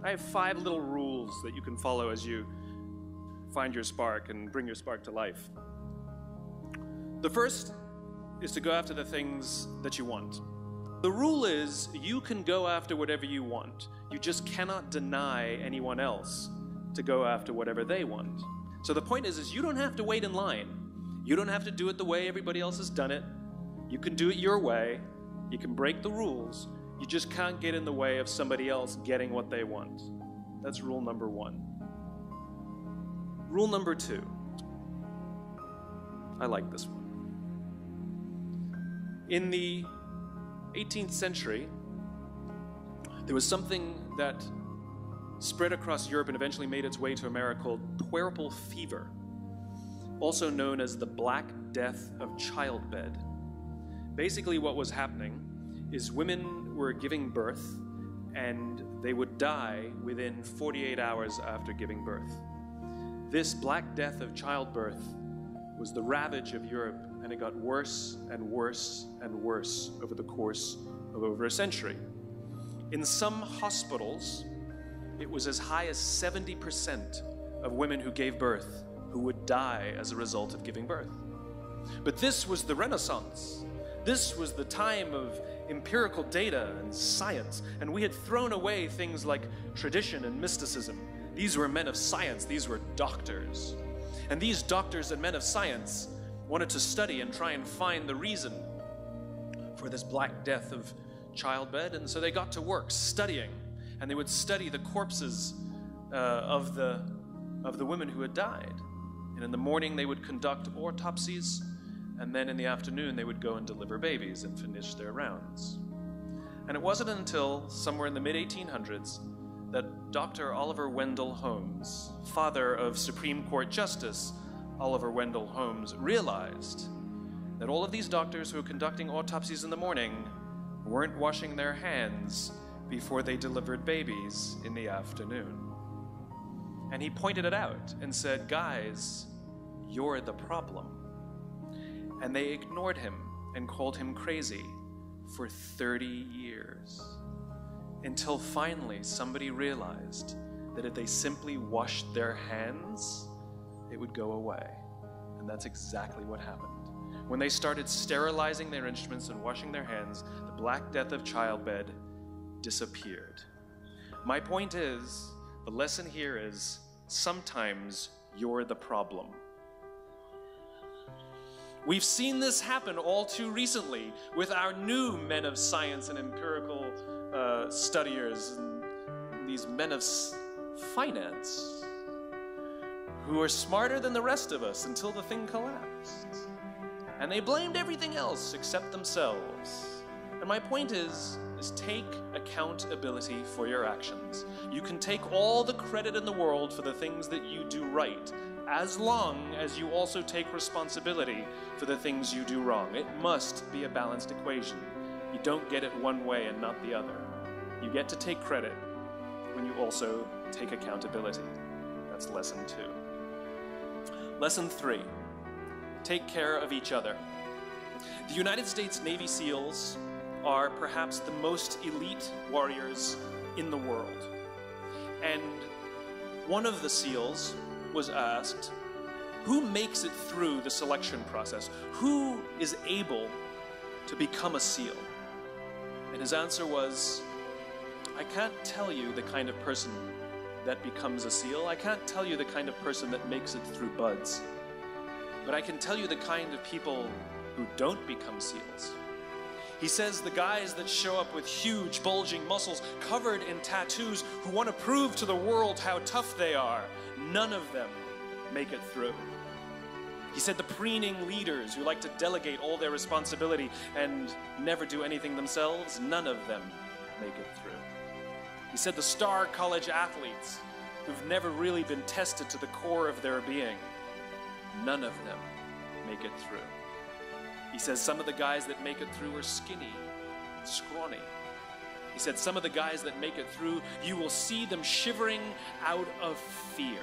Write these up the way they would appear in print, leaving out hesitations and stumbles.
I have 5 little rules that you can follow as you find your spark and bring your spark to life. The first is to go after the things that you want. The rule is you can go after whatever you want. You just cannot deny anyone else to go after whatever they want. So the point is you don't have to wait in line. You don't have to do it the way everybody else has done it. You can do it your way. You can break the rules. You just can't get in the way of somebody else getting what they want. That's rule number 1. Rule number 2. I like this one. In the 18th century, there was something that spread across Europe and eventually made its way to America called puerperal fever, also known as the Black Death of childbed. Basically what was happening is women were giving birth and they would die within 48 hours after giving birth. This Black Death of childbirth was the ravage of Europe, and it got worse and worse and worse over the course of over a century. In some hospitals, it was as high as 70% of women who gave birth who would die as a result of giving birth. But this was the Renaissance. This was the time of empirical data and science, and we had thrown away things like tradition and mysticism. These were men of science, these were doctors. And these doctors and men of science wanted to study and try and find the reason for this Black Death of childbed, and so they got to work studying, and they would study the corpses of the women who had died. And in the morning they would conduct autopsies, and then in the afternoon they would go and deliver babies and finish their rounds. And it wasn't until somewhere in the mid-1800s that Dr. Oliver Wendell Holmes, father of Supreme Court Justice Oliver Wendell Holmes, realized that all of these doctors who were conducting autopsies in the morning weren't washing their hands before they delivered babies in the afternoon. And he pointed it out and said, "Guys, you're the problem." And they ignored him and called him crazy for 30 years. Until finally somebody realized that if they simply washed their hands, it would go away. And that's exactly what happened. When they started sterilizing their instruments and washing their hands, the Black Death of childbed disappeared. My point is, the lesson here is, sometimes you're the problem. We've seen this happen all too recently with our new men of science and empirical studiers, and these men of finance who are smarter than the rest of us until the thing collapsed. And they blamed everything else except themselves. And my point is take accountability for your actions. You can take all the credit in the world for the things that you do right, as long as you also take responsibility for the things you do wrong. It must be a balanced equation. You don't get it one way and not the other. You get to take credit when you also take accountability. That's lesson 2. Lesson 3, take care of each other. The United States Navy SEALs are perhaps the most elite warriors in the world. And one of the SEALs was asked, who makes it through the selection process? Who is able to become a SEAL? And his answer was, I can't tell you the kind of person that becomes a SEAL. I can't tell you the kind of person that makes it through BUD/S. But I can tell you the kind of people who don't become SEALs. He says the guys that show up with huge, bulging muscles, covered in tattoos, who want to prove to the world how tough they are, none of them make it through. He said the preening leaders who like to delegate all their responsibility and never do anything themselves, none of them make it through. He said the star college athletes who've never really been tested to the core of their being, none of them make it through. He says some of the guys that make it through are skinny, scrawny. He said some of the guys that make it through, you will see them shivering out of fear.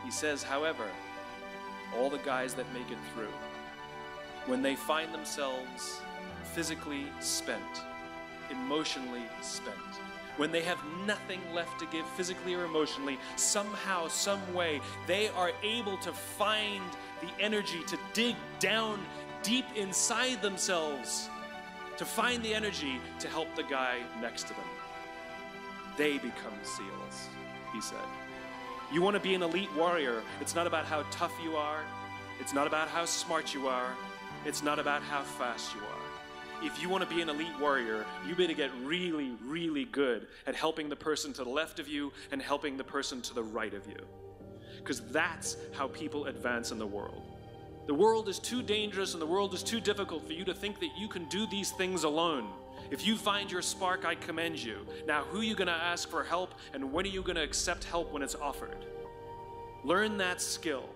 He says, however, all the guys that make it through, when they find themselves physically spent, emotionally spent. When they have nothing left to give physically or emotionally, somehow, some way, they are able to find the energy to dig down deep inside themselves, to find the energy to help the guy next to them. They become SEALs, he said. You want to be an elite warrior. It's not about how tough you are. It's not about how smart you are. It's not about how fast you are. If you want to be an elite warrior, you better get really, really good at helping the person to the left of you and helping the person to the right of you. Because that's how people advance in the world. The world is too dangerous and the world is too difficult for you to think that you can do these things alone. If you find your spark, I commend you. Now, who are you going to ask for help, and when are you going to accept help when it's offered? Learn that skill.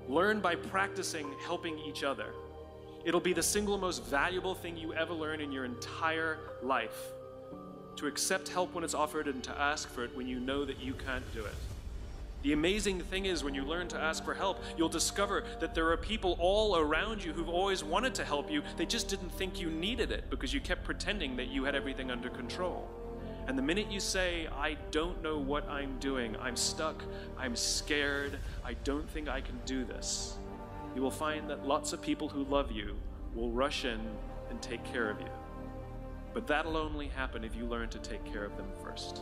Learn by practicing helping each other. It'll be the single most valuable thing you ever learn in your entire life. To accept help when it's offered and to ask for it when you know that you can't do it. The amazing thing is, when you learn to ask for help, you'll discover that there are people all around you who've always wanted to help you. They just didn't think you needed it because you kept pretending that you had everything under control. And the minute you say, I don't know what I'm doing, I'm stuck, I'm scared, I don't think I can do this, you will find that lots of people who love you will rush in and take care of you. But that'll only happen if you learn to take care of them first.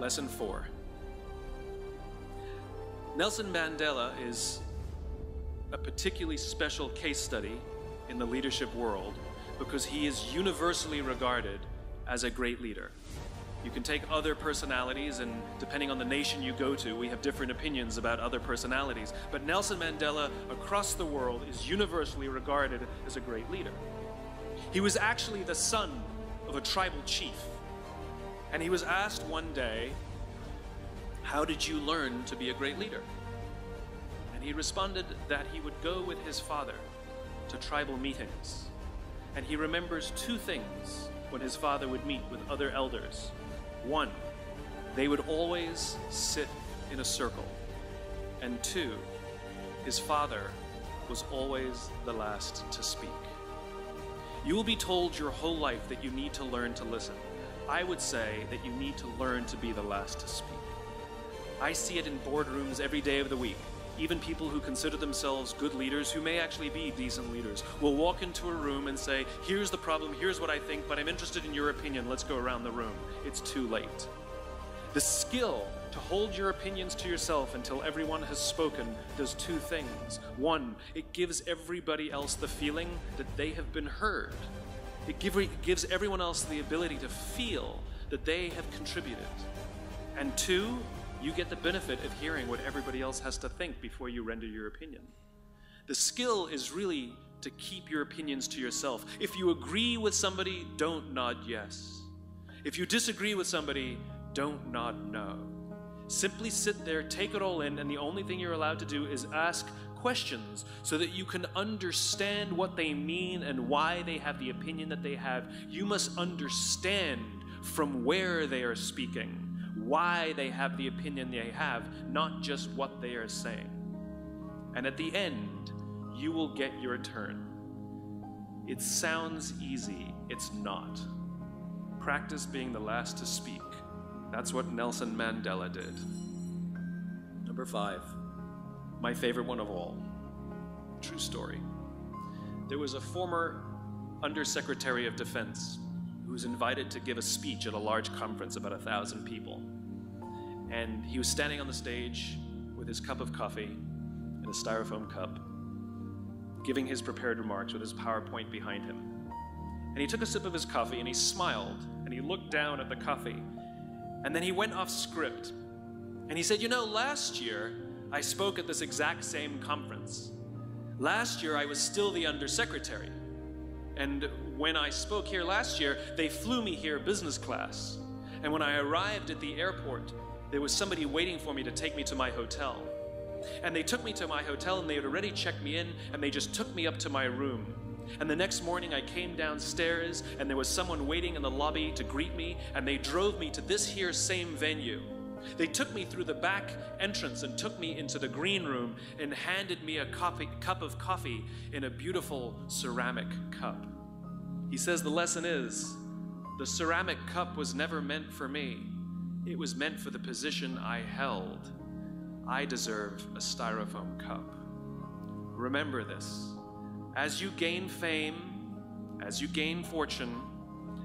Lesson 4. Nelson Mandela is a particularly special case study in the leadership world because he is universally regarded as a great leader. You can take other personalities, and depending on the nation you go to, we have different opinions about other personalities. But Nelson Mandela, across the world, is universally regarded as a great leader. He was actually the son of a tribal chief. And he was asked one day, how did you learn to be a great leader? And he responded that he would go with his father to tribal meetings. And he remembers two things when his father would meet with other elders. One, they would always sit in a circle. And two, his father was always the last to speak. You will be told your whole life that you need to learn to listen. I would say that you need to learn to be the last to speak. I see it in boardrooms every day of the week. Even people who consider themselves good leaders, who may actually be decent leaders, will walk into a room and say, here's the problem, here's what I think, but I'm interested in your opinion, let's go around the room. It's too late. The skill to hold your opinions to yourself until everyone has spoken does two things. One, it gives everybody else the feeling that they have been heard. It gives everyone else the ability to feel that they have contributed. And two, you get the benefit of hearing what everybody else has to think before you render your opinion. The skill is really to keep your opinions to yourself. If you agree with somebody, don't nod yes. If you disagree with somebody, don't nod no. Simply sit there, take it all in, and the only thing you're allowed to do is ask questions so that you can understand what they mean and why they have the opinion that they have. You must understand from where they are speaking, why they have the opinion they have, not just what they are saying. And at the end, you will get your turn. It sounds easy, it's not. Practice being the last to speak. That's what Nelson Mandela did. Number 5, my favorite one of all. True story. There was a former Undersecretary of Defense who was invited to give a speech at a large conference, about 1,000 people. And he was standing on the stage with his cup of coffee and a styrofoam cup, giving his prepared remarks with his PowerPoint behind him. And he took a sip of his coffee and he smiled and he looked down at the coffee. And then he went off script. And he said, you know, last year I spoke at this exact same conference. Last year I was still the Undersecretary. And when I spoke here last year, they flew me here business class. And when I arrived at the airport, there was somebody waiting for me to take me to my hotel. And they took me to my hotel and they had already checked me in and they just took me up to my room. And the next morning I came downstairs and there was someone waiting in the lobby to greet me and they drove me to this here same venue. They took me through the back entrance and took me into the green room and handed me a cup of coffee in a beautiful ceramic cup. He says the lesson is, the ceramic cup was never meant for me. It was meant for the position I held. I deserve a styrofoam cup. Remember this. As you gain fame, as you gain fortune,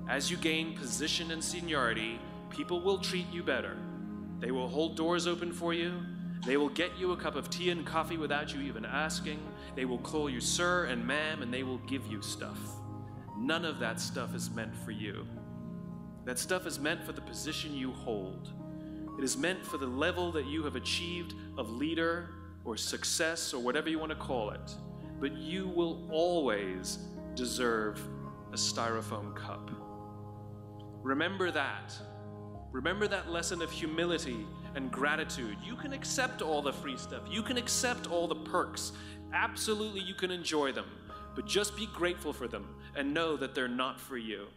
as you gain position and seniority, people will treat you better. They will hold doors open for you. They will get you a cup of tea and coffee without you even asking. They will call you sir and ma'am, and they will give you stuff. None of that stuff is meant for you. That stuff is meant for the position you hold. It is meant for the level that you have achieved of leader or success or whatever you want to call it. But you will always deserve a styrofoam cup. Remember that. Remember that lesson of humility and gratitude. You can accept all the free stuff. You can accept all the perks. Absolutely, you can enjoy them. But just be grateful for them and know that they're not for you.